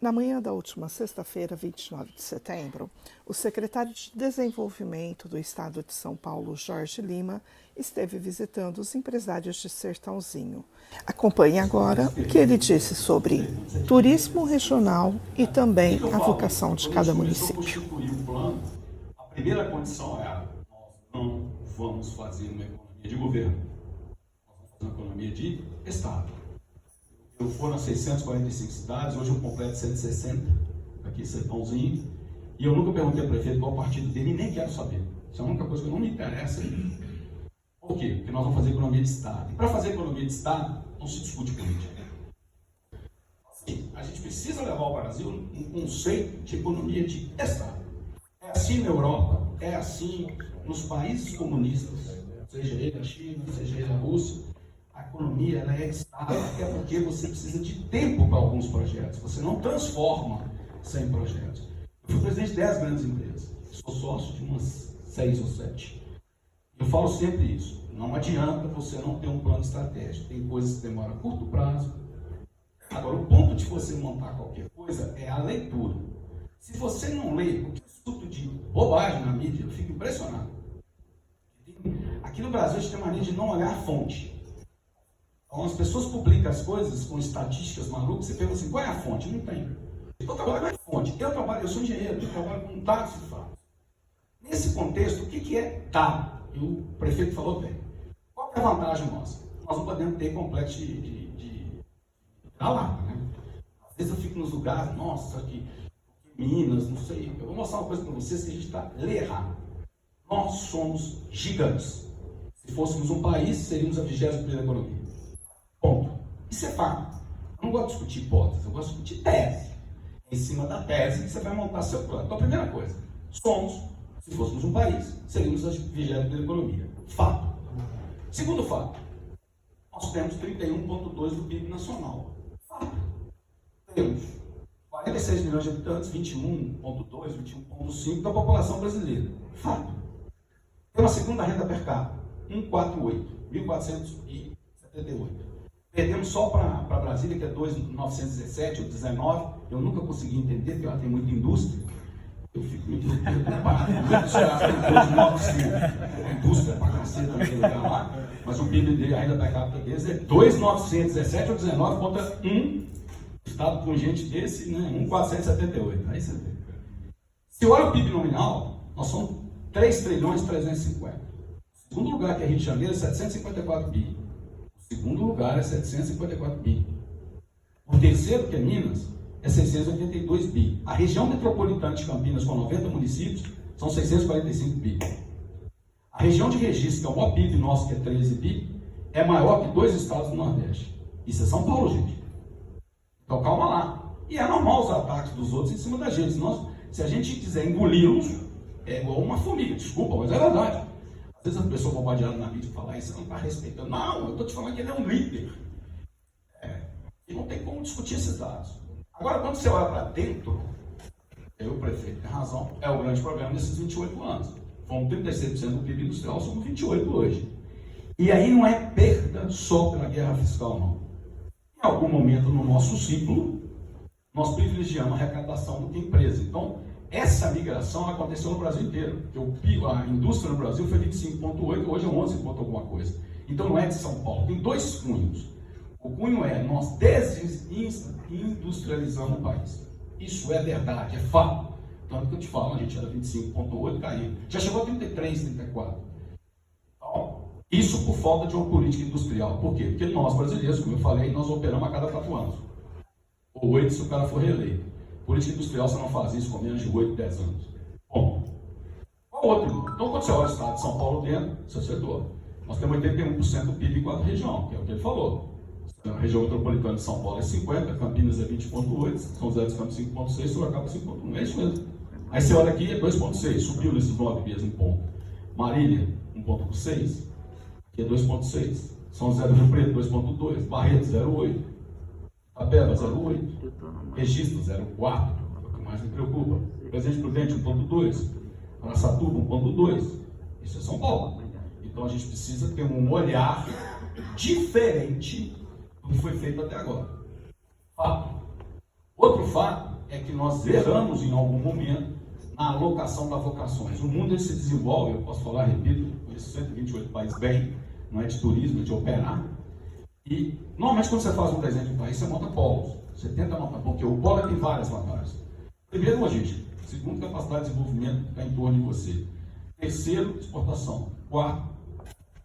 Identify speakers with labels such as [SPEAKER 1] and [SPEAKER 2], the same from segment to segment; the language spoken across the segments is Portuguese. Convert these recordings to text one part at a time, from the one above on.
[SPEAKER 1] Na manhã da última sexta-feira, 29 de setembro, o secretário de Desenvolvimento do Estado de São Paulo, Jorge Lima, esteve visitando os empresários de Sertãozinho. Acompanhe agora o que ele disse sobre turismo regional e também a vocação de cada município.
[SPEAKER 2] A primeira condição é: nós não vamos fazer uma economia de governo, nós vamos fazer uma economia de Estado. Eu fui nas 645 cidades, hoje eu completo 160, aqui em Sertãozinho, e eu nunca perguntei ao prefeito qual partido dele, e nem quero saber. Isso é a única coisa que não me interessa. Por quê? Porque nós vamos fazer economia de Estado. E para fazer economia de Estado, não se discute política. Assim, a gente precisa levar ao Brasil um conceito de economia de Estado. É assim na Europa, é assim nos países comunistas, seja ele a China, seja ele a Rússia. A economia ela é Estado, até porque você precisa de tempo para alguns projetos. Você não transforma sem projetos. Eu fui presidente de 10 grandes empresas. Sou sócio de umas 6 ou 7. Eu falo sempre isso. Não adianta você não ter um plano estratégico. Tem coisas que demoram a curto prazo. Agora, o ponto de você montar qualquer coisa é a leitura. Se você não lê, porque eu escuto de bobagem na mídia, eu fico impressionado. Aqui no Brasil, a gente tem mania de não olhar a fonte. Então, as pessoas publicam as coisas com estatísticas malucas, você pergunta assim, qual é a fonte? Não tem. Eu trabalho com a fonte. Eu sou engenheiro, eu trabalho com dados e fatos. Nesse contexto, o que é dado? E o prefeito falou bem. Qual é a vantagem nossa? Nós não podemos ter complexo de lata, né? Às vezes eu fico nos lugares, nossa, aqui, Minas, não sei. Eu vou mostrar uma coisa para vocês que a gente está errado. Nós somos gigantes. Se fôssemos um país, seríamos a 21ª economia. Ponto. Isso é fato. Eu não gosto de discutir hipóteses, eu gosto de discutir tese. Em cima da tese que você vai montar seu plano. Então, a primeira coisa, se fôssemos um país, seríamos a 21ª economia. Fato. Segundo fato, nós temos 31,2% do PIB nacional. Fato. Temos 46 milhões de habitantes, 21,2%, 21,5% da população brasileira. Fato. Temos a segunda renda per capita, 1.478. Perdemos só para Brasília, que é 2.917 ou 19. Eu nunca consegui entender, porque ela tem muita indústria. Eu fico muito preocupado. Os caras têm 2.900. Indústria para cacete naquele lugar lá. Mas o PIB dele, a renda per capita deles é 2.917 ou 19 contra estado com gente desse, né? 1.478. Aí você vê. Se olha o PIB nominal, nós somos 3.350. O segundo lugar, que é Rio de Janeiro, é 754 bi. O segundo lugar é 754 bi. O terceiro, que é Minas, é 682 bi. A região metropolitana de Campinas, com 90 municípios, são 645 bi. A região de Registro, que é o maior PIB nosso, que é 13 bi, é maior que 2 estados do Nordeste. Isso é São Paulo, gente. Então calma lá. E é normal os ataques dos outros em cima da gente. Se a gente quiser engoli-los, é igual uma formiga. Desculpa, mas é verdade. Às vezes a pessoa bombardeada na mídia fala isso, você não está respeitando. Não, eu estou te falando que ele é um líder. E não tem como discutir esses dados. Agora, quando você olha para dentro, o prefeito tem razão, é o grande problema desses 28 anos. Fomos 36% do PIB industrial, somos 28% hoje. E aí não é perda só pela guerra fiscal, não. Em algum momento no nosso ciclo, nós privilegiamos a arrecadação do que a empresa. Então, essa migração aconteceu no Brasil inteiro, porque a indústria no Brasil foi 25,8, hoje é 11 ponto alguma coisa. Então não é de São Paulo, tem dois cunhos. O cunho é, nós desindustrializamos o país. Isso é verdade, é fato. Tanto que eu te falo, a gente era 25,8, caiu. Já chegou a 33, 34. Então, isso por falta de uma política industrial. Por quê? Porque nós brasileiros, como eu falei, nós operamos a cada 4 anos. Ou 8 se o cara for reeleito. Política industrial, você não faz isso com menos de 8, 10 anos. Bom, qual outro? Então, quando você olha o estado de São Paulo dentro, você acertou. Nós temos 81% do PIB em 4 regiões, que é o que ele falou. A região metropolitana de São Paulo é 50%, Campinas é 20,8%, São José dos Campos 5,6%, Sorocaba 5,1%. É isso mesmo. Aí você olha aqui, é 2,6%, subiu nesses 9 meses um ponto. Marília, 1,6%, aqui é 2,6%. São José do Rio Preto, 2,2%, Barreto, 0,8%. Tabela, 0,8%. Registro, 0,4%. É o que mais me preocupa. Presidente Prudente, 1,2%. Araçatuba, 1,2%. Isso é São Paulo. Então a gente precisa ter um olhar diferente do que foi feito até agora. Fato. Outro fato é que nós erramos em algum momento na alocação das vocações. O mundo ele se desenvolve, eu posso falar, repito, por isso 128 países bem, não é de turismo, é de operar. E, normalmente, quando você faz um desenho de um país, você monta polos. Você tenta montar, porque o polo tem várias vantagens. Primeiro, logística. Segundo, capacidade de desenvolvimento que está em torno de você. Terceiro, exportação. Quarto,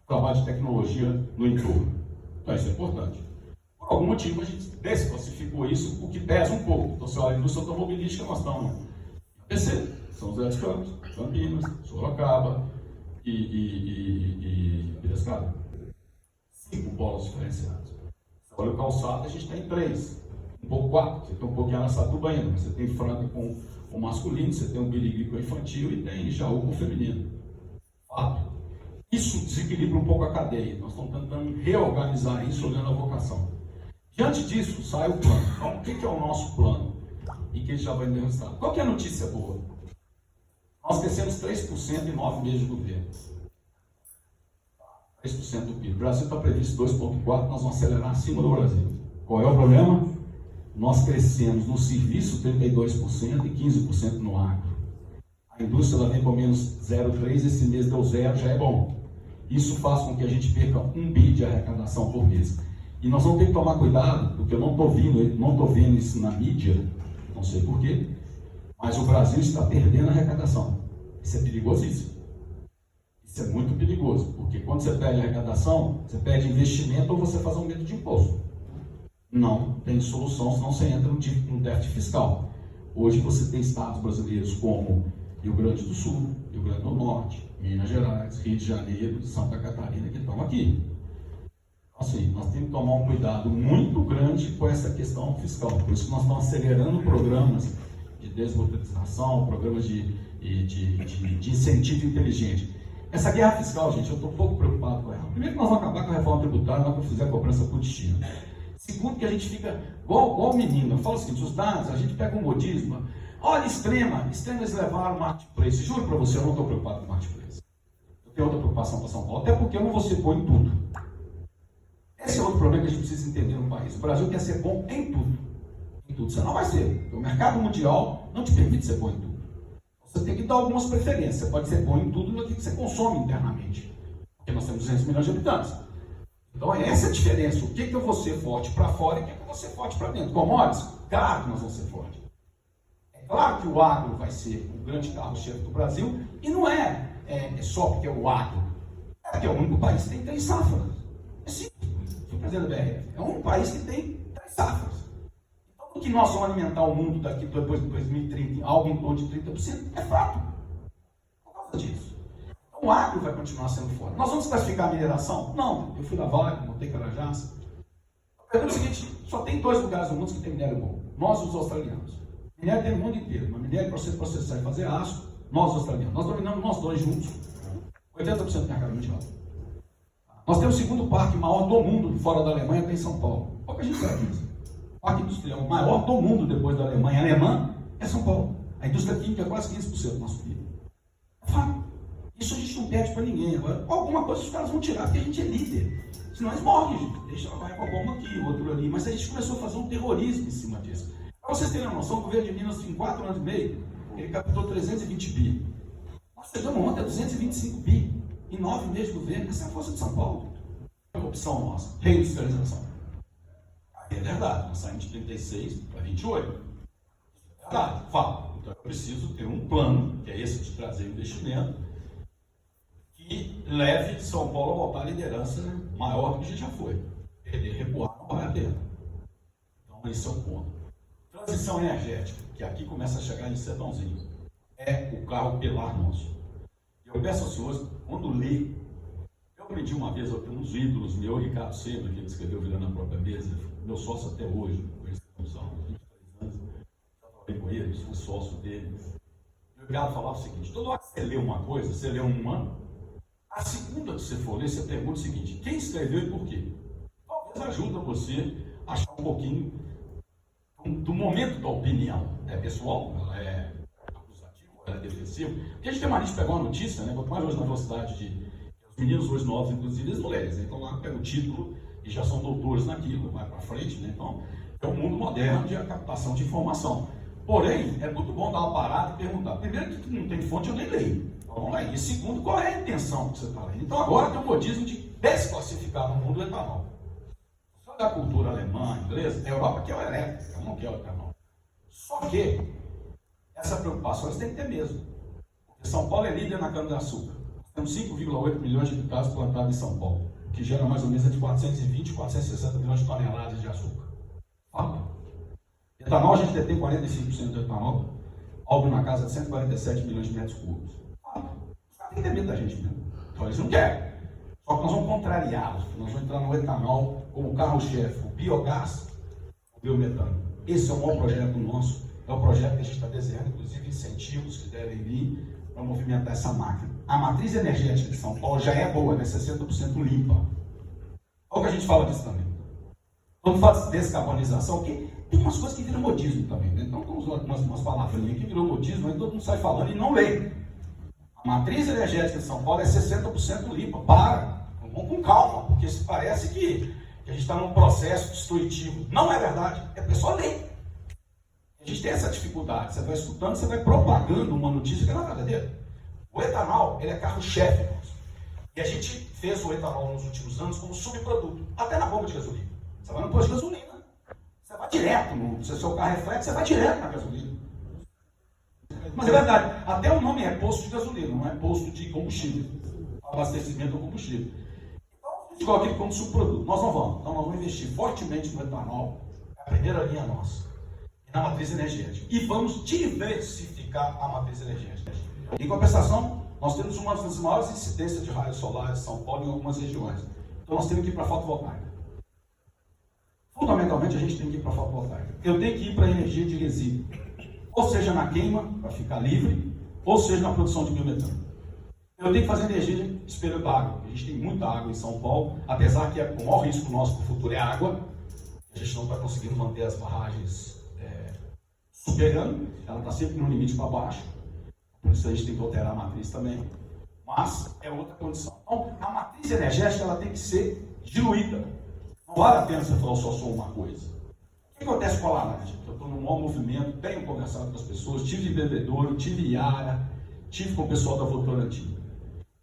[SPEAKER 2] trabalho de tecnologia no entorno. Então, isso é importante. Por algum motivo, a gente desclassificou isso, o que pesa um pouco. Então, se olha a indústria automobilística, nós estamos terceiro, São José dos Campos, Campinas, Sorocaba e Piracicaba. 5 polos diferenciados. Olha o calçado, a gente está em 3, um pouco 4. Você tem um pouquinho Araçatuba ainda, mas você tem Franca com o masculino, você tem o Birigui com o infantil e tem Jaú com o feminino. Fato. Isso desequilibra um pouco a cadeia. Nós estamos tentando reorganizar isso olhando a vocação. Diante disso, sai o plano. Então, o que é o nosso plano? E que ele já vai ter resultado. Qual que é a notícia boa? Nós crescemos 3% em 9 meses de governo. 3% do PIB. O Brasil está previsto 2,4%, nós vamos acelerar acima do Brasil. Qual é o problema? Nós crescemos no serviço 32% e 15% no agro. A indústria ela vem com menos 0,3%, esse mês deu 0%, já é bom. Isso faz com que a gente perca 1 bi de arrecadação por mês. E nós vamos ter que tomar cuidado, porque eu não estou vendo isso na mídia, não sei porquê, mas o Brasil está perdendo a arrecadação. Isso é perigosíssimo. Isso é muito perigoso, porque quando você perde arrecadação, você perde investimento ou você faz aumento de imposto. Não tem solução, senão você entra no déficit fiscal. Hoje você tem estados brasileiros como Rio Grande do Sul, Rio Grande do Norte, Minas Gerais, Rio de Janeiro, Santa Catarina, que estão aqui. Assim, nós temos que tomar um cuidado muito grande com essa questão fiscal. Por isso que nós estamos acelerando programas de desburocratização, programas de incentivo inteligente. Essa guerra fiscal, gente, eu estou um pouco preocupado com ela. Primeiro que nós vamos acabar com a reforma tributária na hora que fizer a cobrança por destino. Segundo que a gente fica igual o menino. Eu falo o seguinte, os dados, a gente pega um modismo. Olha, Extrema eles levaram o marketplace. Juro para você, eu não estou preocupado com o marketplace. Eu tenho outra preocupação para São Paulo, até porque eu não vou ser bom em tudo. Esse é outro problema que a gente precisa entender no país. O Brasil quer ser bom em tudo. Em tudo. Você não vai ser. Porque o mercado mundial não te permite ser bom em tudo. Você tem que dar algumas preferências. Você pode ser bom em tudo no que você consome internamente. Porque nós temos 200 milhões de habitantes. Então, essa é a diferença. O que eu vou ser forte para fora e o que eu vou ser forte para dentro. Commodities? Claro que nós vamos ser fortes. É claro que o agro vai ser o grande carro-chefe do Brasil. E não é só porque é o agro. É porque é o único país que tem 3 safras. É simples. Fui presidente da BRF. É o único país que tem 3 safras. Então, o que nós vamos alimentar o mundo daqui depois de 2030, algo em torno de 30%, é fato. Por causa disso. O agro vai continuar sendo forte. Nós vamos classificar a mineração? Não. Eu fui na Vale, montei Carajás. É o seguinte, só tem 2 lugares no mundo que tem minério bom. Nós e os australianos. Minério tem no mundo inteiro. Mas minério para você processar e fazer aço, nós os australianos. Nós dominamos nós dois juntos 80% do mercado mundial. Nós temos o segundo parque maior do mundo, fora da Alemanha, tem em São Paulo. Qual que a gente sabe disso? O parque industrial maior do mundo depois da Alemanha alemã é São Paulo. A indústria química é quase 15% do nosso PIB. É fato. Isso a gente não perde para ninguém. Agora, alguma coisa os caras vão tirar, porque a gente é líder. Senão eles morrem, gente. Deixa ela vai com a bomba aqui, o outro ali. Mas a gente começou a fazer um terrorismo em cima disso. Para vocês terem uma noção, o governo de Minas, em 4 anos e meio, ele captou 320 bi. Nós chegamos ontem a 225 bi. Em 9 meses de governo. Essa é a força de São Paulo. É uma opção nossa. Reindustrialização. Aí é verdade. Nós saímos de 36 para 28. É verdade. Fala. Então eu preciso ter um plano, que é esse de trazer investimento, que leve São Paulo a voltar à liderança maior do que a gente já foi. Perder, recuar, não vale a pena. Então, esse é o ponto. Transição energética, que aqui começa a chegar em Sertãozinho, é o carro pilar nosso. Eu peço aos senhores, quando lê, eu aprendi uma vez, eu tenho uns ídolos meus, Ricardo Seber, que ele escreveu Virando a Própria Mesa, meu sócio até hoje, conheci há 23 anos, já trabalhei com ele, fui sócio dele. E o Ricardo falava o seguinte: toda hora que você lê uma coisa, você lê um ano, a segunda que você for ler, você pergunta o seguinte: quem escreveu e por quê? Talvez ajuda você a achar um pouquinho do momento da opinião. É pessoal, ela é acusativa, ela é defensiva. Porque a gente tem mania de pegar uma notícia, né? Quanto mais hoje na velocidade de... Os meninos hoje novos, inclusive, eles não leem. Então lá pega o título e já são doutores naquilo, vai para frente, né? Então, É o mundo moderno de captação de informação. Porém, é muito bom dar uma parada e perguntar. Primeiro, que não tem fonte, eu nem leio. Então, vamos lá. E segundo, qual é a intenção que você está lendo? Então, agora tem um modismo de desclassificar no mundo o etanol. Só da cultura alemã, inglesa, a Europa quer o elétrico, não quer o etanol. Só que essa preocupação eles têm que ter mesmo. Porque São Paulo é líder na cana-de-açúcar. Temos 5,8 milhões de hectares plantados em São Paulo, que gera mais ou menos entre 420 e 460 milhões de toneladas de açúcar. Fala. Etanol, a gente detém 45% do etanol, algo na casa de 147 milhões de metros cúbicos. Fala. Os caras têm que ter medo da gente mesmo. Então eles não querem. Só que nós vamos contrariá-los. Nós vamos entrar no etanol como carro-chefe, o biogás, o biometano. Esse é o maior projeto nosso. É o projeto que a gente está desenhando, inclusive incentivos que devem vir para movimentar essa máquina. A matriz energética de São Paulo já é boa, né? 60% limpa. Olha o que a gente fala disso também. Quando fala de descarbonização, porque tem umas coisas que viram modismo também, né? Então, tem umas palavrinhas que virou modismo, aí todo mundo sai falando e não lê. A matriz energética de São Paulo é 60% limpa. Vamos com calma, porque se parece que a gente está num processo destrutivo. Não é verdade, é porque só lê. A gente tem essa dificuldade, você vai escutando, você vai propagando uma notícia que não é verdadeira. O etanol, ele é carro-chefe. E a gente fez o etanol nos últimos anos como subproduto, até na bomba de gasolina. Você vai no posto de gasolina, você vai direto, se o seu carro é flex, você vai direto na gasolina. Mas é verdade, até o nome é posto de gasolina, não é posto de combustível, abastecimento do combustível. Então, a gente coloca ele como subproduto. Nós não vamos. Então, nós vamos investir fortemente no etanol, é a primeira linha nossa, na matriz energética. E vamos diversificar a matriz energética. Em compensação, nós temos uma das maiores incidências de raios solares em São Paulo e em algumas regiões. Então, nós temos que ir para a fotovoltaica. Fundamentalmente, a gente tem que ir para a fotovoltaica. Eu tenho que ir para a energia de resíduo. Ou seja, na queima, para ficar livre, ou seja, na produção de biometano. Eu tenho que fazer energia de espelho d'água. A gente tem muita água em São Paulo, apesar que o maior risco nosso para o futuro é água. A gente não está conseguindo manter as barragens superando, ela está sempre no limite para baixo. Por isso a gente tem que alterar a matriz também. Mas é outra condição. Então, a matriz energética ela tem que ser diluída. Não vale a pena você falar só uma coisa. O que acontece com a laranja? Eu estou num maior movimento, tenho conversado com as pessoas, tive bebedouro, tive Iara, tive com o pessoal da Votorantim.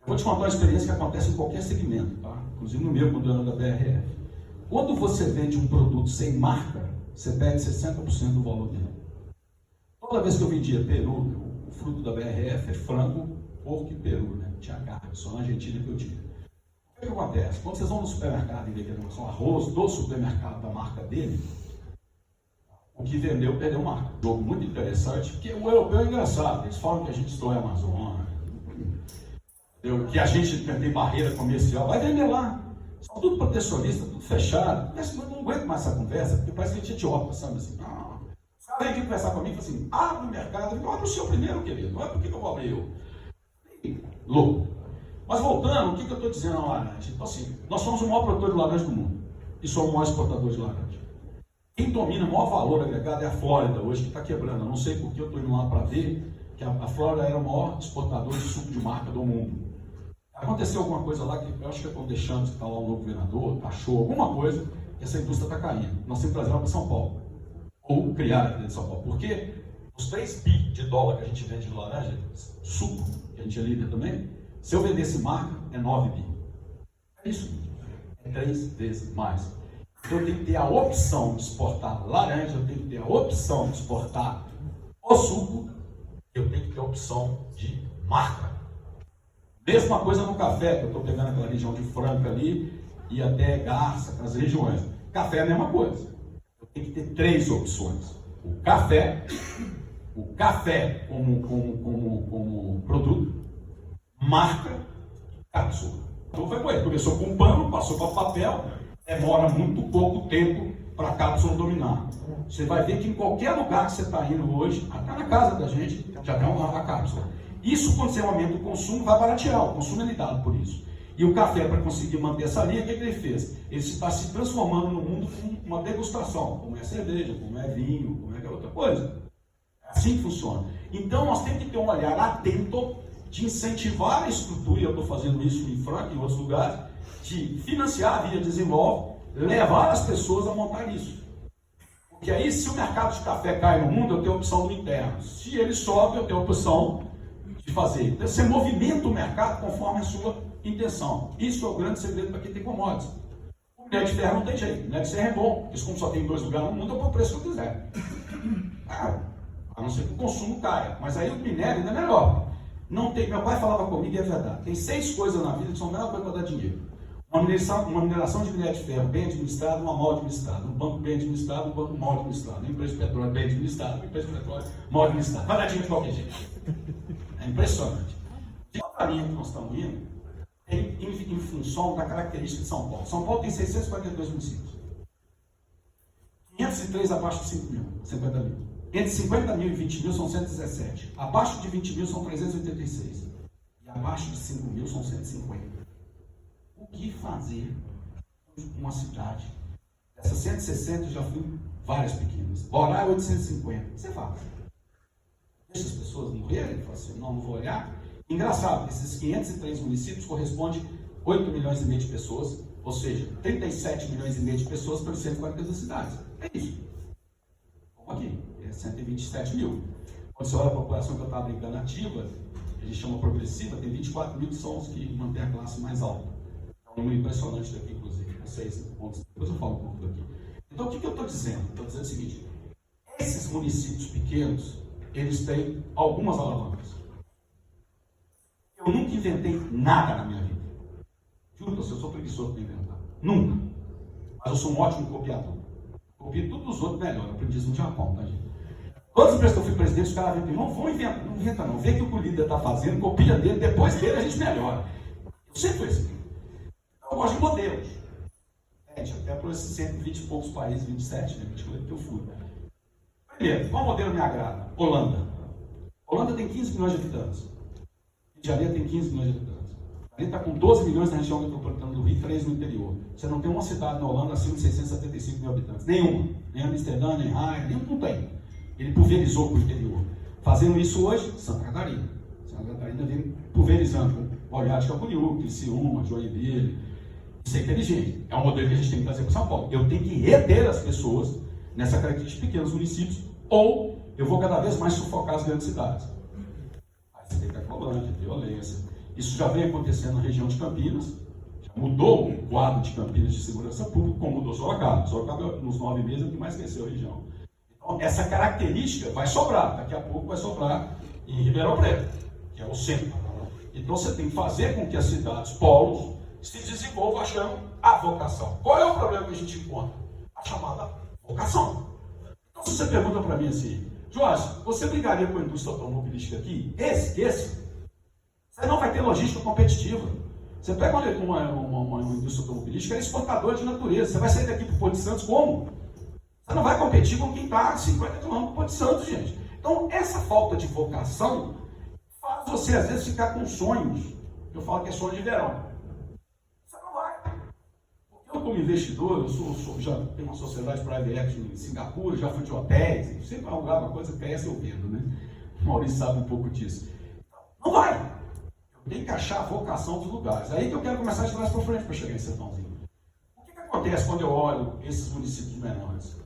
[SPEAKER 2] Eu vou te contar uma experiência que acontece em qualquer segmento, tá? Inclusive no meu, quando eu era da BRF. Quando você vende um produto sem marca, você perde 60% do valor dele. Toda vez que eu vendia peru, o fruto da BRF é frango, porco e peru, né? Tinha carne, só na Argentina que eu tinha. O que acontece? Quando vocês vão no supermercado e vendem arroz do supermercado da marca dele, o que vendeu perdeu marca. Um jogo muito interessante, porque o europeu é engraçado. Eles falam que a gente destrói a Amazônia, que a gente tem barreira comercial. Vai vender lá. São tudo protecionista, tudo fechado. Mas eu não aguento mais essa conversa, porque parece que a gente é idiota, sabe assim. Os caras vêm aqui conversar comigo e falam assim, abre o mercado. Eu digo, abre o seu primeiro, querido. Não é porque eu vou abrir eu. Louco. Mas voltando, o que eu estou dizendo na laranja? Então assim, nós somos o maior produtor de laranja do mundo. E somos o maior exportador de laranja. Quem domina o maior valor agregado é a Flórida hoje, que está quebrando. Eu não sei porque eu estou indo lá para ver que a Flórida era o maior exportador de suco de marca do mundo. Aconteceu alguma coisa lá que eu acho que estão deixando de estar lá o novo governador, achou alguma coisa, que essa indústria está caindo. Nós temos que trazer ela para São Paulo. Ou criar aqui dentro de São Paulo. Porque os 3 bi de dólar que a gente vende de laranja, suco, que a gente é líder também, se eu vendesse marca, é 9 bi. É isso. É 3 vezes mais. Então eu tenho que ter a opção de exportar laranja, eu tenho que ter a opção de exportar o suco, eu tenho que ter a opção de marca. Mesma coisa no café, que eu estou pegando aquela região de Franca ali e até Garça, aquelas regiões. Café é a mesma coisa. Eu tenho que ter 3 opções. O café como produto, marca, cápsula. Então começou com pano, passou para papel, demora muito pouco tempo para a cápsula dominar. Você vai ver que em qualquer lugar que você está indo hoje, até na casa da gente, já tem uma cápsula. Isso, quando você aumenta o consumo, vai baratear. O consumo é lidado por isso. E o café, para conseguir manter essa linha, o que ele fez? Ele está se transformando no mundo com uma degustação, como é cerveja, como é vinho, como é outra coisa. É assim que funciona. Então, nós temos que ter um olhar atento de incentivar a estrutura, e eu estou fazendo isso em Franca e em outros lugares, de financiar a Via Desenvolve, levar as pessoas a montar isso. Porque aí, se o mercado de café cai no mundo, eu tenho a opção do interno. Se ele sobe, eu tenho a opção de fazer. Então, você movimenta o mercado conforme a sua intenção. Isso é o grande segredo para quem tem commodities. O minério de ferro não tem jeito. O minério de ferro é bom. Porque como só tem 2 lugares no mundo, eu ponho o preço que eu quiser. A não ser que o consumo caia. Mas aí o minério ainda é melhor. Não tem, meu pai falava comigo e é verdade. Tem 6 coisas na vida que são a melhor coisa para dar dinheiro. Uma mineração de minério de ferro bem administrada, uma mal administrada. Um banco bem administrado, um banco mal administrado. Uma empresa de petróleo bem administrada, uma empresa de petróleo mal administrada. Vai dar dinheiro de qualquer jeito. É impressionante. E outra linha que nós estamos indo é em função da característica de São Paulo. São Paulo tem 642 municípios. 503 abaixo de 5 mil, 50 mil. Entre 50 mil e 20 mil são 117. Abaixo de 20 mil são 386. E abaixo de 5 mil são 150. O que fazer com uma cidade? Dessas 160 eu já fui várias pequenas. Borá é 850. Você faz. Deixa as pessoas morrerem? Fala assim, não vou olhar. Engraçado, esses 503 municípios correspondem a 8 milhões e meio de pessoas, ou seja, 37 milhões e meio de pessoas para 142 cidades. É isso. Vamos aqui, é 127 mil. Quando você olha a população que eu estava brincando ativa, a gente chama progressiva, tem 24 mil que são os que mantêm a classe mais alta. É um número impressionante daqui, inclusive, com 6 pontos. Depois eu falo um pouco daqui. Então, o que eu estou dizendo? Estou dizendo o seguinte, esses municípios pequenos, eles têm algumas alavancas. Eu nunca inventei nada na minha vida. Juro, eu sou preguiçoso para inventar. Nunca. Mas eu sou um ótimo copiador. Copio tudo dos outros melhor. Eu aprendi isso no Japão, tá, gente? Todas as vezes que eu fui presidente, os caras vêm, não vou inventar, não inventa não. Vê o que o líder está fazendo, copia dele, depois dele a gente melhora. Eu sempre fui assim. Eu gosto de modelos. Até por esses 120 e poucos países, 27, né, 28 que eu fui. Primeiro, qual modelo me agrada? Holanda. Holanda tem 15 milhões de habitantes. Rio de Janeiro tem 15 milhões de habitantes. A gente está com 12 milhões na região metropolitana do Rio, 3 no interior. Você não tem uma cidade na Holanda acima de 675 mil habitantes. Nenhuma. Nem Amsterdã, nem Haia, nenhum não tem. Ele pulverizou para o interior. Fazendo isso hoje, Santa Catarina. Santa Catarina vem pulverizando. Olhar Camboriú, Criciúma, Joinville. Isso é inteligente. É um modelo que a gente tem que trazer para São Paulo. Eu tenho que reter as pessoas nessa característica de pequenos municípios, ou eu vou cada vez mais sufocar as grandes cidades. Aí você tem Cracolândia, violência. Isso já vem acontecendo na região de Campinas, já mudou o quadro de Campinas de segurança pública, como mudou Sorocaba. Sorocaba, nos 9 meses, é o que mais cresceu a região. Então, essa característica vai sobrar, daqui a pouco vai sobrar em Ribeirão Preto, que é o centro. Então, você tem que fazer com que as cidades, polos, se desenvolvam achando a vocação. Qual é o problema que a gente encontra? A chamada vocação. Então, se você pergunta para mim assim, Jorge, você brigaria com a indústria automobilística aqui? Esse? Você não vai ter logística competitiva. Você pega uma indústria automobilística, é exportadora de natureza. Você vai sair daqui para o Porto de Santos como? Você não vai competir com quem está a 50 quilômetros do Porto de Santos, gente. Então, essa falta de vocação faz você, às vezes, ficar com sonhos. Eu falo que é sonho de verão. Você não vai. Porque eu, como investidor, eu já tenho uma sociedade private equity em Singapura, já fui de hotéis, sempre alugava coisa que essa eu vendo, né? O Maurício sabe um pouco disso. Não vai. Tem que achar a vocação dos lugares. Aí que eu quero começar de trás para frente para chegar em Sertãozinho. O que acontece quando eu olho esses municípios menores?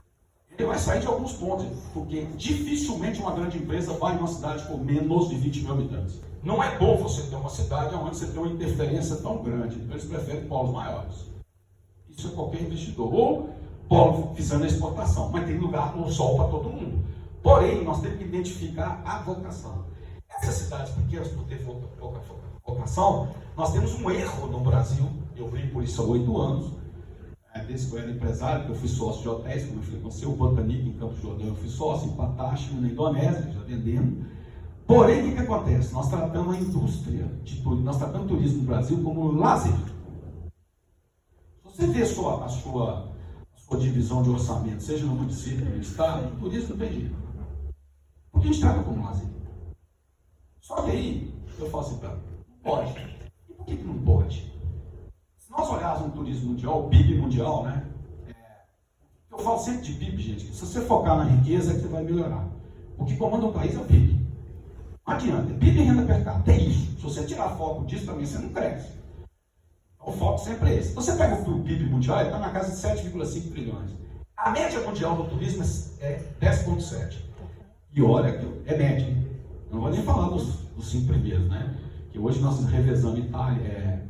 [SPEAKER 2] Ele vai sair de alguns pontos, porque dificilmente uma grande empresa vai em uma cidade com menos de 20 mil habitantes. Não é bom você ter uma cidade onde você tem uma interferência tão grande. Então eles preferem polos maiores. Isso é qualquer investidor. Ou polo visando a exportação. Mas tem lugar no sol para todo mundo. Porém, nós temos que identificar a vocação. Essas cidades pequenas, por ter pouca vocação, nós temos um erro no Brasil. Eu brigo por isso há 8 anos. Desde que eu era empresário, que eu fui sócio de hotéis, como eu falei com você, o Botanic em Campos do Jordão, eu fui sócio, em Patache, na Indonésia, já vendendo. Porém, o que acontece? Nós tratamos a indústria de turismo, nós tratamos o turismo no Brasil como lazer. Se você vê a sua divisão de orçamento, seja no município, no estado, o turismo não tem dinheiro. Porque a gente trata como lazer. Só que aí, eu falo assim, pode. E por que não pode? Se nós olharmos no turismo mundial, o PIB mundial, né? Eu falo sempre de PIB, gente. Se você focar na riqueza, é que você vai melhorar. O que comanda o país é o PIB. Não adianta. PIB e renda per capita. É isso. Se você tirar foco disso, também você não cresce. Então, o foco sempre é esse. Você pega o PIB mundial, ele está na casa de 7,5 trilhões. A média mundial do turismo é 10,7. E olha, que é média. Eu não vou nem falar dos 5 primeiros, né? Que hoje nós revezamos Itália,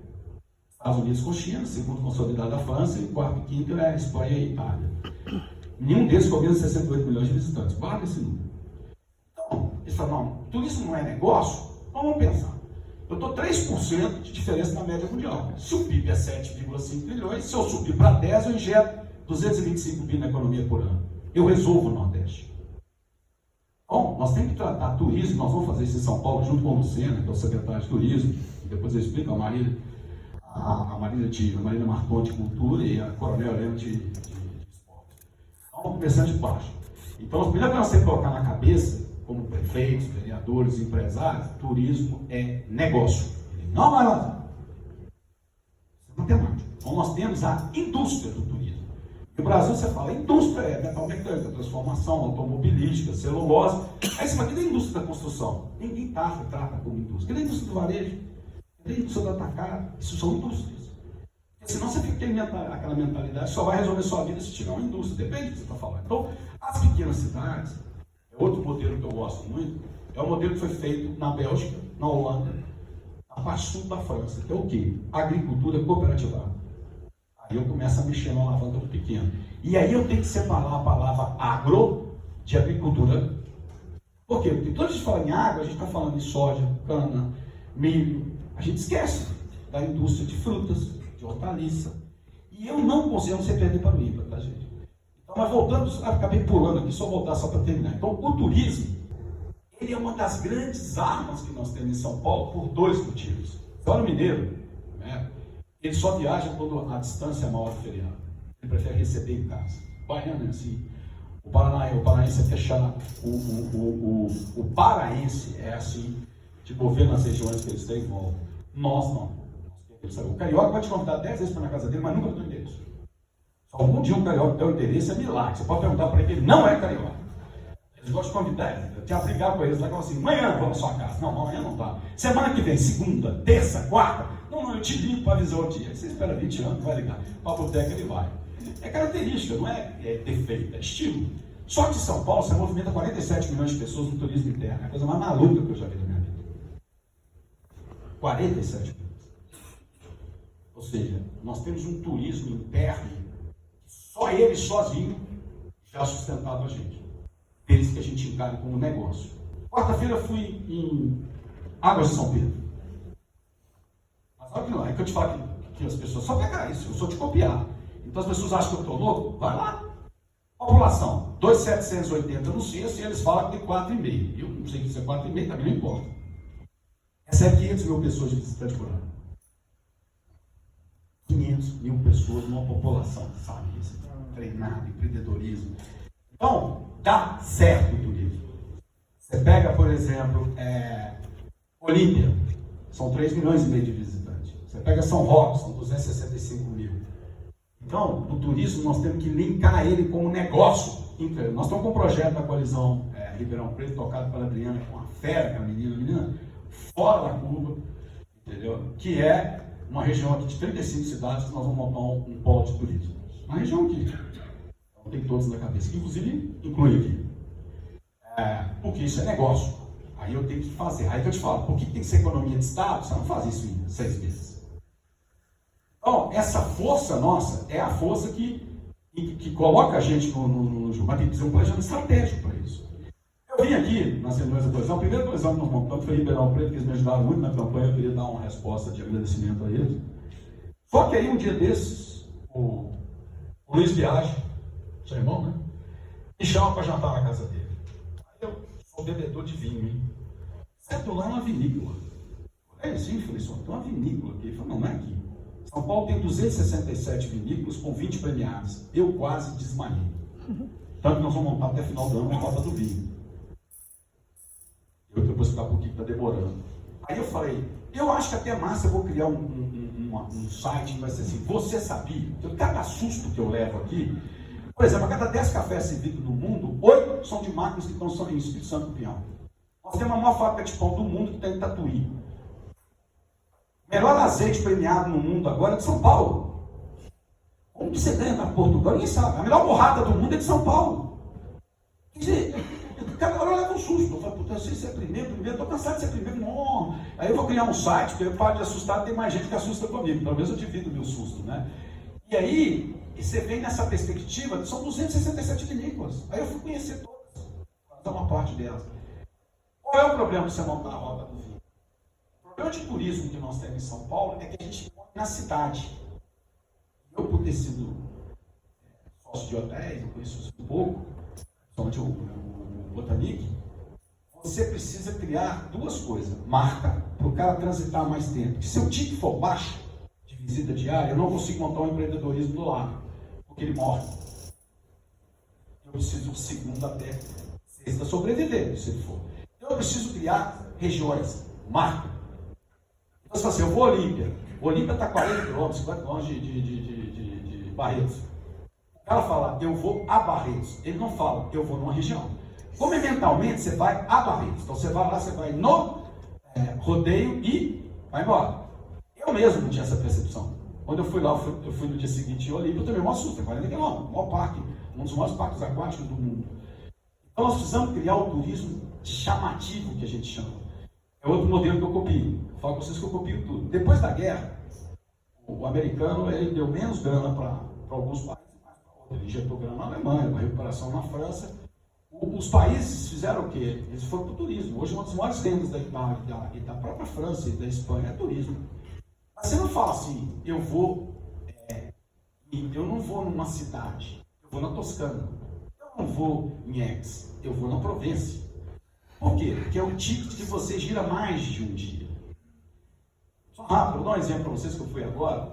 [SPEAKER 2] Estados Unidos com China, segundo consolidado a França, e quarto e quinto é Espanha e Itália. Nenhum deles combina 68 milhões de visitantes. Guarda esse número. Então, eles falam, não, turismo não é negócio? Então vamos pensar. Eu estou 3% de diferença na média mundial. Se o PIB é 7,5 trilhões, se eu subir para 10, eu injeto 225 bi na economia por ano. Eu resolvo o Nordeste. Bom, nós temos que tratar turismo, nós vamos fazer isso em São Paulo, junto com o Lucena, que é o secretário de turismo, e depois eu explico a Marília Marcon de Cultura e a Coronel Helena de Esporte. Então, vamos começar de baixo. Então, o primeiro que nós temos que colocar na cabeça, como prefeitos, vereadores, empresários, turismo é negócio. Ele não vai lá. Isso é matemática. Então, nós temos a indústria do turismo. No Brasil, você fala, indústria é metal mecânica, transformação, automobilística, celulose. Aí você fala, cadê a indústria da construção? Ninguém trata como indústria. Cadê a indústria do varejo? Cadê a indústria do atacado? Isso são indústrias. Porque senão você fica aquela mentalidade, só vai resolver sua vida se tiver uma indústria. Depende do que você está falando. Então, as pequenas cidades, é outro modelo que eu gosto muito, é o modelo que foi feito na Bélgica, na Holanda, na parte sul da França. Então, o quê? Agricultura cooperativada. Aí eu começo a mexer na alavanca do pequeno. E aí eu tenho que separar a palavra agro de agricultura. Por quê? Porque quando a gente fala em água, a gente está falando de soja, cana, milho. A gente esquece da indústria de frutas, de hortaliça. E eu não consigo ser perder para o IPA, tá, gente? Então, mas voltando, acabei pulando aqui, só voltar só para terminar. Então, o turismo, ele é uma das grandes armas que nós temos em São Paulo por 2 motivos. Olha o mineiro, né? Ele só viaja quando a distância é maior do feriado. Ele prefere receber em casa. O baiano é assim. O paraense é fechado. O paraense é assim, de governo nas regiões que eles têm em volta. Nós não. O carioca vai te convidar 10 vezes para na casa dele, mas nunca deu endereço. Se algum dia um carioca der o endereço, é milagre. Você pode perguntar para ele, ele não é carioca. Eles gostam de convidar, te abrigar com eles lá e falar assim, amanhã vamos na sua casa. Não, amanhã não dá. Semana que vem, segunda, terça, quarta. Não, eu te ligo para avisar o dia. Você espera 20 anos, vai ligar. Para a boteca ele vai. É característica, não é defeito, é estilo. Só que em São Paulo você movimenta 47 milhões de pessoas no turismo interno. É a coisa mais maluca que eu já vi na minha vida. 47 milhões. Ou seja, nós temos um turismo interno que só ele sozinho já sustentava a gente. Eles que a gente encara como negócio. Quarta-feira eu fui em Águas de São Pedro. Mas olha que não, é que eu te falo que as pessoas só pegar isso, eu sou te copiar. Então as pessoas acham que eu estou louco? Vai lá. População, 2.780 no censo e eles falam que tem 4,5. Eu não sei se é 4,5, também não importa. Recebe 500 mil pessoas de visitante por ano. 500 mil pessoas numa população, sabe? Treinado, empreendedorismo. Então, dá certo o turismo. Você pega, por exemplo, Olímpia, são 3,5 milhões de visitantes. Você pega São Roque, são 265 mil. Então, o turismo nós temos que linkar ele como negócio. Nós estamos com um projeto da coalizão Ribeirão Preto, tocado pela Adriana, com a fera, que é a menina fora da curva, entendeu? Que é uma região aqui de 35 cidades que nós vamos montar um polo de turismo. Uma região aqui. Não tem todos na cabeça, que inclusive inclui aqui. Porque isso é negócio. Aí eu tenho que fazer. Aí que eu te falo, por que tem que ser economia de Estado? Você não faz isso em 6 meses. Então, essa força nossa é a força que coloca a gente no jogo. Mas tem que ser um planejamento estratégico para isso. Eu vim aqui nas reuniões da coalizão, a primeira coalizão que nós montamos foi Ribeirão Preto, que eles me ajudaram muito na campanha, eu queria dar uma resposta de agradecimento a eles. Só que aí um dia desses, o Luiz Biagi, seu irmão, né? Me chama para jantar na casa dele. Aí eu sou bebedor de vinho, hein? Certo, lá é uma vinícola. Sim, falei, só tem uma vinícola aqui. Ele falou, não é aqui. São Paulo tem 267 vinícolas com 20 premiados. Eu quase desmaiei. Tanto que nós vamos montar até final do ano uma Copa do Vinho. Eu depois ficar um pouquinho que está demorando. Aí eu falei, eu acho que até massa eu vou criar um site que vai ser assim, você sabia? Cada susto que eu levo aqui, por exemplo, a cada 10 cafés servidos no mundo, 8 são de máquinas que estão em Espírito Santo do Pinhal. Nós temos a maior fábrica de pão do mundo que está em Tatuí. O melhor azeite premiado no mundo agora é de São Paulo. Como que você ganha para Portugal? Ninguém sabe. A melhor borrada do mundo é de São Paulo. Quer dizer, cada hora eu levo um susto. Eu falo, puta, eu sei ser primeiro, estou cansado de ser primeiro. Não. Aí eu vou criar um site, porque eu paro de assustar, tem mais gente que assusta comigo. Pelo menos eu divido o meu susto, né? E aí, você vem nessa perspectiva, são 267 línguas. Aí eu fui conhecer todas, fazer uma parte delas. Qual é o problema de você montar a rota do vinho? O problema de turismo que nós temos em São Paulo é que a gente põe na cidade. Eu, por ter sido sócio de hotéis, eu conheço isso um pouco, principalmente o Botanic, você precisa criar duas coisas. Marca, para o cara transitar mais tempo. Porque se o ticket for baixo, de visita diária, eu não consigo montar um empreendedorismo do lado, porque ele morre. Eu preciso de segunda até sexta sobreviver, se ele for. Então eu preciso criar regiões, marca. Então você fala assim, eu vou a Olímpia. Olímpia está 40 km, 50 km de Barretos. O cara fala, eu vou a Barretos. Ele não fala, eu vou numa região. Como é mentalmente, você vai a Barretos. Então você vai lá, você vai no rodeio e vai embora. Eu mesmo não tinha essa percepção. Quando eu fui lá, eu fui no dia seguinte em Olímpia, eu tomei um susto, 40 km, o maior parque, um dos maiores parques aquáticos do mundo. Então nós precisamos criar o turismo chamativo, que a gente chama. É outro modelo que eu copio. Eu falo com vocês que eu copio tudo. Depois da guerra, o americano ele deu menos grana para alguns países, mais para outros. Ele injetou grana na Alemanha, para recuperação na França. Os países fizeram o quê? Eles foram para o turismo. Hoje, uma das maiores rendas da Itália e da própria França e da Espanha é turismo. Mas você não fala assim, eu não vou numa cidade, eu vou na Toscana. Eu não vou em Aix, eu vou na Provence. Por quê? Porque é o ticket que você gira mais de um dia. Só rápido, vou dar um exemplo para vocês que eu fui agora.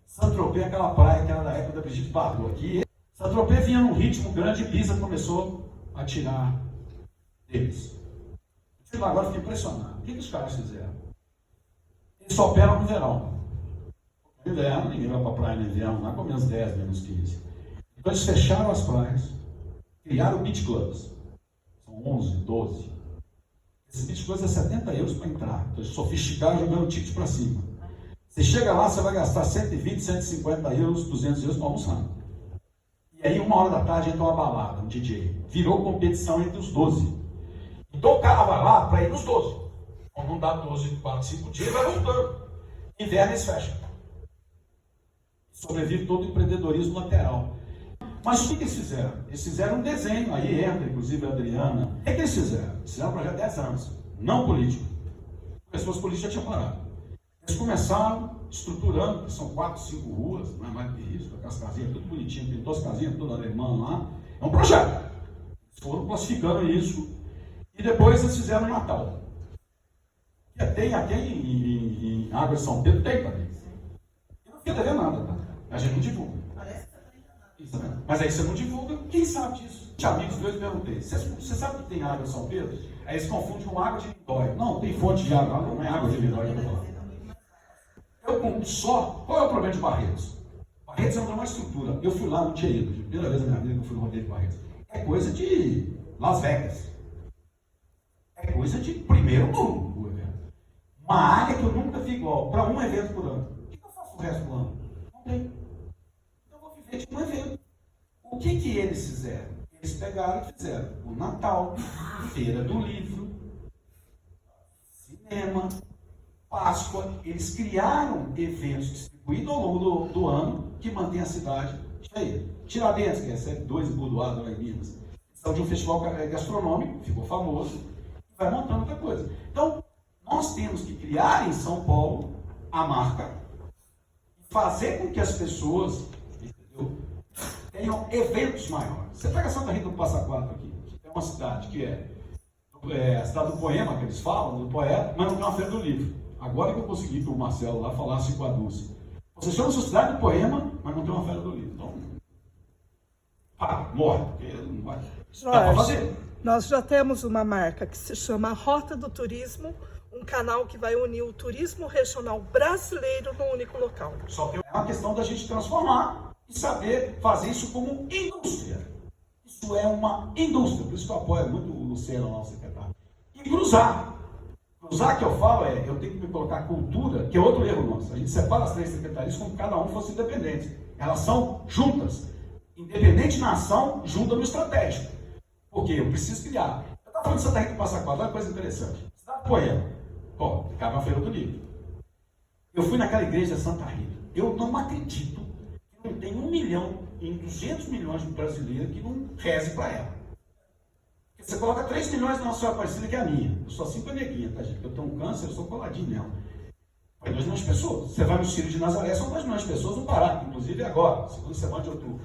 [SPEAKER 2] Saint-Tropez é aquela praia que era da época da Brigitte Bardot aqui. Saint-Tropez vinha num ritmo grande e Ibiza começou a tirar deles. Eu agora fiquei impressionado. O que os caras fizeram? Eles só operam no verão. No inverno, ninguém vai para a praia no inverno, lá com menos 10, menos 15. Então eles fecharam as praias, criaram beach clubs. São 11, 12. Esse beach club é 70 euros para entrar. Então eles sofisticaram jogando o ticket para cima. Você chega lá, você vai gastar 120, 150 euros, 200 euros para almoçar. E aí, 1h da tarde, entra uma balada, um DJ. Virou competição entre os 12. Então o cara vai lá para ir nos 12. Quando não dá 12, 4, 5 dias, vai voltando. Inverno eles fecham. Sobrevive todo o empreendedorismo lateral. Mas o que eles fizeram? Eles fizeram um desenho, aí entra, inclusive, a Adriana. O que eles fizeram? Eles fizeram um projeto de 10 anos, não político. Pessoas políticas já tinham parado. Eles começaram estruturando, que são 4, 5 ruas, não é mais que isso, com aquelas casinhas tudo bonitinho, pintou as casinhas todas alemãs lá. É um projeto. Eles foram classificando isso e depois eles fizeram o Natal. E tem aqui em Água de São Pedro, tem também. Eu não fiquei devendo nada, tá? A gente não divulga. Isso, né? Mas aí você não divulga, quem sabe disso? De amigos meus perguntei, você sabe que tem água em São Pedro? Aí eles confundem com água de Lindóia. Não, tem fonte de água, não é água de Lindóia que eu tô falando. Qual é o problema de Barretos? Barretos é uma estrutura. Eu fui lá, não tinha ido. Primeira vez na minha vida que eu fui no rodeio de Barretos. É coisa de Las Vegas. É coisa de primeiro mundo o evento. Uma área que eu nunca vi igual, para um evento por ano. O que eu faço o resto do ano? Não tem. Então eu vou viver de um evento. O que eles fizeram? Eles pegaram e fizeram o Natal, Feira do Livro, cinema, Páscoa. Eles criaram eventos distribuídos ao longo do ano que mantém a cidade cheia. Tiradentes, que recebe 2 embudoados lá em Minas. São de um festival gastronômico, ficou famoso, e vai montando outra coisa. Então, nós temos que criar em São Paulo a marca e fazer com que as pessoas, entendeu, tenham eventos maiores. Você pega Santa Rita do Passa Quatro aqui, que é uma cidade que é a cidade do poema, que eles falam, do poeta, mas não tem uma feira do livro. Agora que eu consegui que o Marcelo lá falasse com a Dulce. Você chama a cidade do poema, mas não tem uma feira do livro. Então, morre, porque não vai. Dá para fazer.
[SPEAKER 1] Nós já temos uma marca que se chama Rota do Turismo, um canal que vai unir o turismo regional brasileiro num único local.
[SPEAKER 2] Só que é uma questão da gente transformar e saber fazer isso como indústria. Isso é uma indústria, por isso que eu apoio muito o Luciano, nosso secretário. E cruzar. Cruzar que eu falo eu tenho que me colocar cultura, que é outro erro nosso. A gente separa as 3 secretarias como se cada um fosse independente. Elas são juntas. Independente na ação, junta no estratégico. Porque eu preciso criar. Eu estava falando de Santa Rita do Passa Quatro, olha que coisa interessante. Cidade Poema. Pô, ficava na Feira do Livro. Eu fui naquela igreja de Santa Rita. Eu não acredito que não tem 1 milhão em 200 milhões de brasileiros que não reze para ela. Você coloca 3 milhões na Nossa Senhora Aparecida, que é a minha. Eu sou assim com a neguinha, tá, gente? Eu tenho um câncer, eu sou coladinho nela. Foi 2 milhões de pessoas. Você vai no Círio de Nazaré, são 2 milhões de pessoas no Pará, inclusive agora, segunda semana de outubro.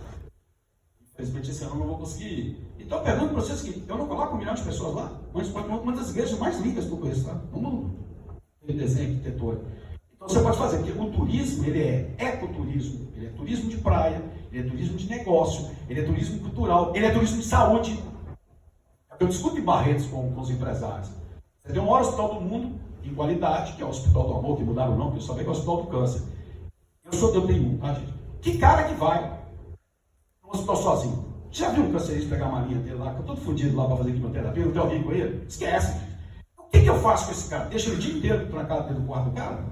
[SPEAKER 2] Infelizmente esse ano eu não vou conseguir ir. Então eu pergunto para vocês que eu não coloco 1 milhão de pessoas lá, mas uma das igrejas mais lindas que eu conheço, tá? No mundo. Ele desenha arquitetura. Então você pode fazer, porque o turismo, ele é ecoturismo, ele é turismo de praia, ele é turismo de negócio, ele é turismo cultural, ele é turismo de saúde. Eu discuto em Barretos com os empresários. Você tem o maior hospital do mundo, em qualidade, que é o Hospital do Amor, que mudaram o nome, porque eu sabia que é o Hospital do Câncer. Eu tenho um, tá, gente? Que cara que vai no hospital sozinho? Já viu um cancerista pegar uma linha dele lá, que eu tô todo fodido lá para fazer quimioterapia, não tem alguém com ele? Esquece. O que eu faço com esse cara? Deixa ele o dia inteiro trancado dentro do quarto do cara?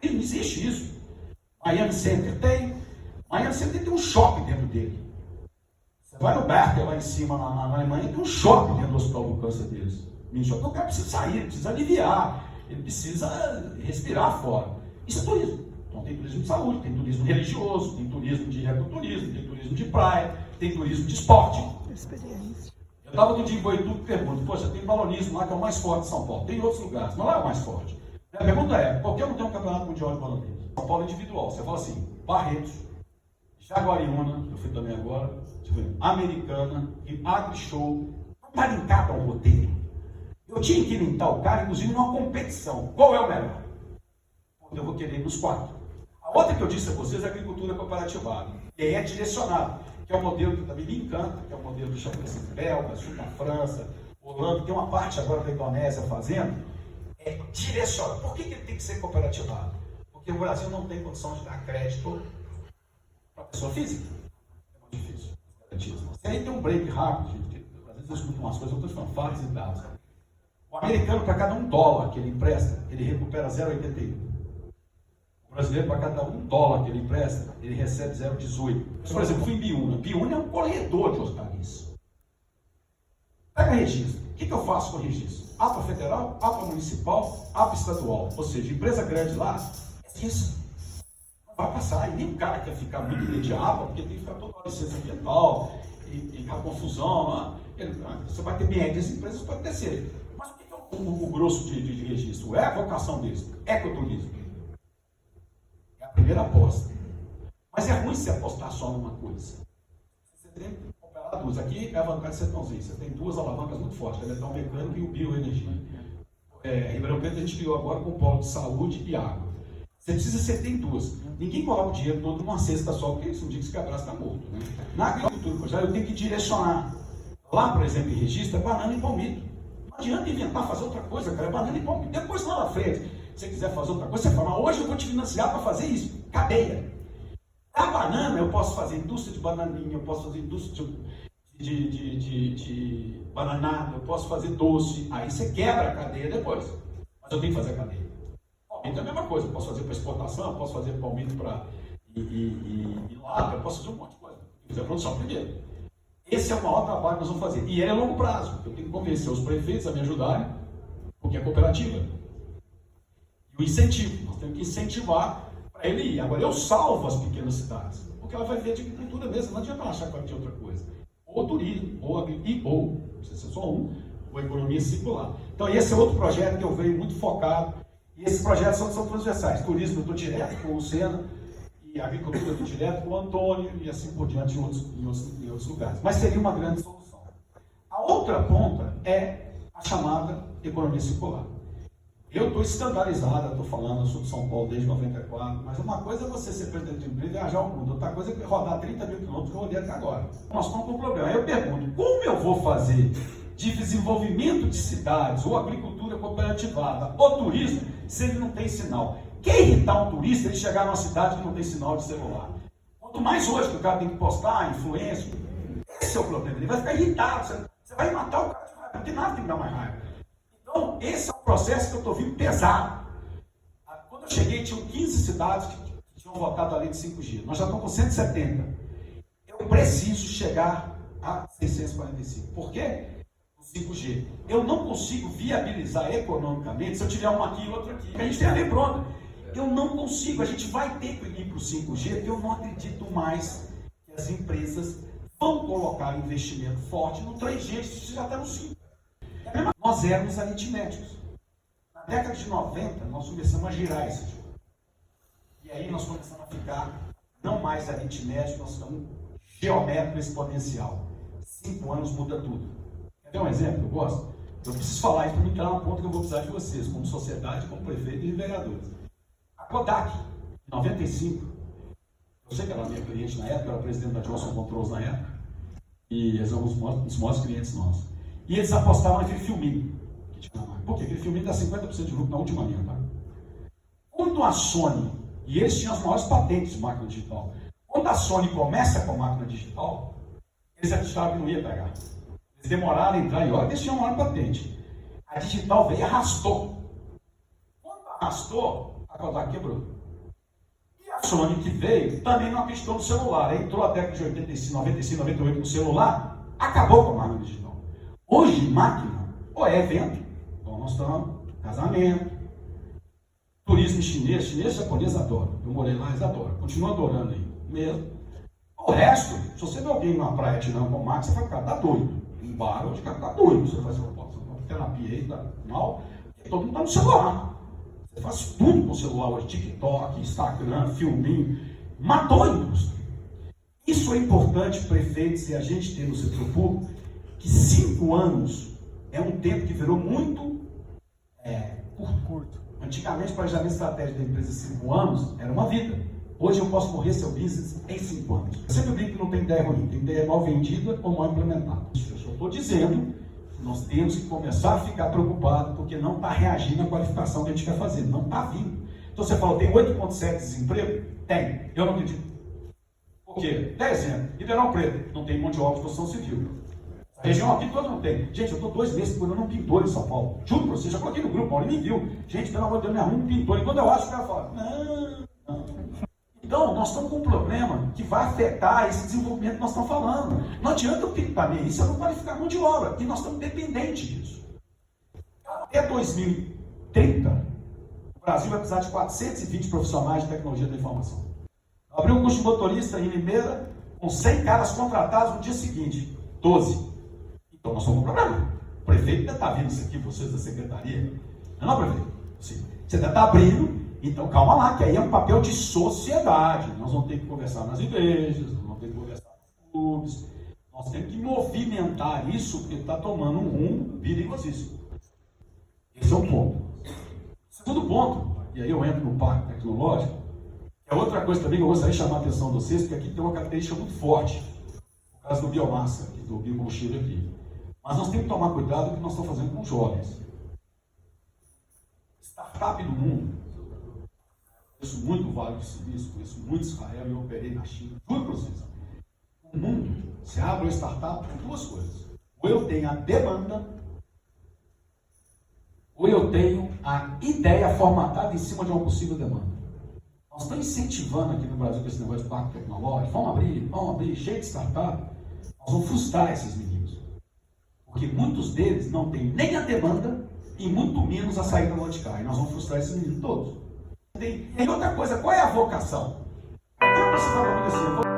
[SPEAKER 2] Não existe isso. Miami Center tem. Miami Center tem um shopping dentro dele. Você vai no Berkeley lá em cima, na Alemanha, tem um shopping dentro do hospital do câncer deles. O cara precisa sair, ele precisa aliviar, ele precisa respirar fora. Isso é turismo. Então tem turismo de saúde, tem turismo religioso, tem turismo de ecoturismo, tem turismo de praia, tem turismo de esporte.
[SPEAKER 1] Experiência.
[SPEAKER 2] Eu estava no dia em Boituva e pergunto, poxa, tem balonismo lá que é o mais forte de São Paulo. Tem em outros lugares, mas lá é o mais forte. A pergunta é, por que eu não tenho um campeonato mundial de balonismo? São Paulo é individual. Você fala assim, Barretos, Jaguariúna, eu fui também agora, Americana e AgriShow, para linkar um roteiro. Eu tinha que linkar o cara, inclusive, numa competição. Qual é o melhor? Eu vou querer ir nos 4. A outra que eu disse a vocês é a agricultura cooperativada. E aí é direcionado, que é o modelo que também me encanta, que é o modelo do Chapecoense belga, sul da França, Holanda, tem uma parte agora da Indonésia fazendo, é direcionado. Por que ele tem que ser cooperativado? Porque o Brasil não tem condição de dar crédito para a pessoa física. É muito difícil. E aí tem um break rápido, gente, às vezes eu escuto umas coisas, outras fanfarras e dados. O americano, para cada $1 que ele empresta, ele recupera 0,81. O brasileiro, para cada $1 que ele empresta, ele recebe 0,18. Por exemplo, eu fui em Biúna. Biúna é um corredor de hortaliças. Pega registro. O que eu faço com o registro? APA federal, APA municipal, APA estadual. Ou seja, empresa grande lá, é isso. Não vai passar. E nem o cara quer ficar muito dentro de APA, porque tem que ficar toda a licença ambiental, e a confusão. Você vai ter médias empresas, pode descer. Mas o que é o grosso de registro? É a vocação deles. Ecoturismo. É a primeira aposta. Mas é ruim se apostar só numa coisa. Você tem que operar duas. Aqui é a vantagem de Sertãozinho. Você tem 2 alavancas muito fortes, a eletrão mecânico e o bioenergia. Ribeirão Preto a gente criou agora com o polo de saúde e água. Você tem 2. Ninguém coloca o dinheiro todo numa cesta só, porque se um dia que se quebrar, você está morto. Né? Na agricultura, eu tenho que direcionar. Lá, por exemplo, em registro, é banana e palmito. Não adianta inventar, fazer outra coisa, cara. É banana e palmito. Depois, lá na frente, se você quiser fazer outra coisa, você fala, mas hoje eu vou te financiar para fazer isso. Cadeia. Da banana, eu posso fazer indústria de bananinha, eu posso fazer indústria de bananada, eu posso fazer doce. Aí você quebra a cadeia depois. Mas eu tenho que fazer a cadeia. Palmito é a mesma coisa. Eu posso fazer para exportação, eu posso fazer palmito para lata, eu posso fazer um monte de coisa. Eu fizer a produção primeiro. Esse é o maior trabalho que nós vamos fazer. E ele é a longo prazo. Eu tenho que convencer os prefeitos a me ajudarem, porque é cooperativa. E o incentivo. Nós temos que incentivar para ele ir. Agora, eu salvo as pequenas cidades, porque ela vai ver de agricultura mesmo. Não adianta achar que vai ter outra coisa. Ou turismo, ou não sei se é só um, ou economia circular. Então, esse é outro projeto que eu venho muito focado. E esses projetos são transversais. Turismo, eu estou direto com o Lucena. E a agricultura eu estou direto com o Antônio e assim por diante em outros lugares. Mas seria uma grande solução. A outra ponta é a chamada economia circular. Eu estou escandalizado, estou falando sobre São Paulo desde 94, mas uma coisa é você ser presidente de uma empresa e viajar ao mundo, outra coisa é rodar 30 mil quilômetros que eu rodei até agora. Nós estamos com um problema. Aí eu pergunto, como eu vou fazer de desenvolvimento de cidades, ou agricultura cooperativada, ou turismo, se ele não tem sinal? Quer irritar um turista ele chegar numa cidade que não tem sinal de celular? Quanto mais hoje que o cara tem que postar, influência, esse é o problema. Ele vai ficar irritado, você vai matar o cara, não tem nada que me dá mais raiva. Então, esse é um processo que eu estou vendo pesado. Quando eu cheguei, tinham 15 cidades que tinham tinham votado a lei de 5G. Nós já estamos com 170. Eu preciso chegar a 645. Por quê? O 5G. Eu não consigo viabilizar economicamente se eu tiver um aqui e outro aqui. A gente tem a lei pronta. Eu não consigo. A gente vai ter que ir para o 5G, porque eu não acredito mais que as empresas vão colocar investimento forte no 3G, isso já está no 5. Nós éramos aritméticos. Na década de 90, nós começamos a girar esse jogo. E aí nós começamos a ficar não mais aritméticos, nós ficamos geométrico exponencial. 5 anos muda tudo. Quer ver um exemplo? Eu gosto. Eu preciso falar isso para me entrar na ponta que eu vou precisar de vocês, como sociedade, como prefeito e vereadores. A Kodak, em 95, eu sei que ela era minha cliente na época, eu era presidente da Johnson Controls na época, e eles eram os maiores clientes nossos. E eles apostavam naquele filminho que tinha na marca. Por quê? Aquele filminho dá 50% de lucro na última linha, tá? Quando a Sony, e eles tinham as maiores patentes de máquina digital, quando a Sony começa com a máquina digital, eles acreditavam que não ia pegar. Eles demoraram a entrar e olha, eles tinham a maior patente. A digital veio e arrastou. Quando arrastou, a Kodak quebrou. E a Sony que veio também não acreditou no celular. Aí entrou a década de 85, 95, 98 no celular, acabou com a máquina digital. Hoje, máquina, ou é evento, então nós estamos, casamento, turismo chinês e japonês adoram. Eu morei lá, eles adoram. Continuam adorando aí, mesmo. O resto, se você vê alguém numa praia tirando com máquina, você vai ficar, tá doido. Em bar, hoje ficar tá doido. Você faz uma terapia aí, tá mal, todo mundo tá no celular. Você faz tudo com o celular hoje, TikTok, Instagram, filminho. Matou a indústria. Isso é importante, prefeitos, e a gente ter no setor público, que 5 anos é um tempo que virou muito curto. Antigamente, o planejamento estratégico da empresa 5 anos era uma vida. Hoje eu posso morrer seu business em 5 anos. Eu sempre digo que não tem ideia ruim, tem ideia mal vendida ou mal implementada. Eu só estou dizendo que nós temos que começar a ficar preocupados porque não está reagindo à qualificação que a gente quer fazer, não está vindo. Então você fala, tem 8,7 de desemprego? Tem. Eu não acredito. Por quê? 10 exemplo. Ribeirão Preto, não tem mão de obra de construção civil. A região aqui toda não tem. Gente, eu estou 2 meses procurando um pintor em São Paulo. Juro para você, já coloquei no grupo, Paulo nem viu. Gente, pelo amor de Deus, me arruma um pintor. E quando eu acho, o cara fala, não. Então, nós estamos com um problema que vai afetar esse desenvolvimento que nós estamos falando. Não adianta eu pintar bem isso, eu não qualificar mão de obra, e nós estamos dependentes disso. Até 2030, o Brasil vai precisar de 420 profissionais de tecnologia da informação. Abriu um curso de motorista em Limeira, com 100 caras contratados no dia seguinte, 12. Então nós somos um problema. O prefeito deve estar vendo isso aqui, vocês da secretaria. Não, prefeito? Sim. Você deve estar abrindo, então calma lá, que aí é um papel de sociedade. Nós vamos ter que conversar nas igrejas, nós vamos ter que conversar nos clubes. Nós temos que movimentar isso, porque está tomando um rumo perigosíssimo. Esse é um ponto. Segundo ponto, e aí eu entro no parque tecnológico, é outra coisa também que eu gostaria de chamar a atenção de vocês, porque aqui tem uma característica muito forte, no caso do biomassa, aqui, do biocombustível aqui. Mas nós temos que tomar cuidado com o que nós estamos fazendo com os jovens. Startup do mundo, conheço muito o Vale do Silício, conheço muito Israel e eu operei na China. Juro para vocês, o mundo se abre uma startup com 2 coisas. Ou eu tenho a demanda, ou eu tenho a ideia formatada em cima de uma possível demanda. Nós estamos incentivando aqui no Brasil com esse negócio de parque tecnológico, vamos abrir, cheio de startup, nós vamos frustrar esses meninos. Porque muitos deles não têm nem a demanda e muito menos a saída do lado de cá. E nós vamos frustrar esses meninos todos. E outra coisa, qual é a vocação? Eu preciso falar comigo assim,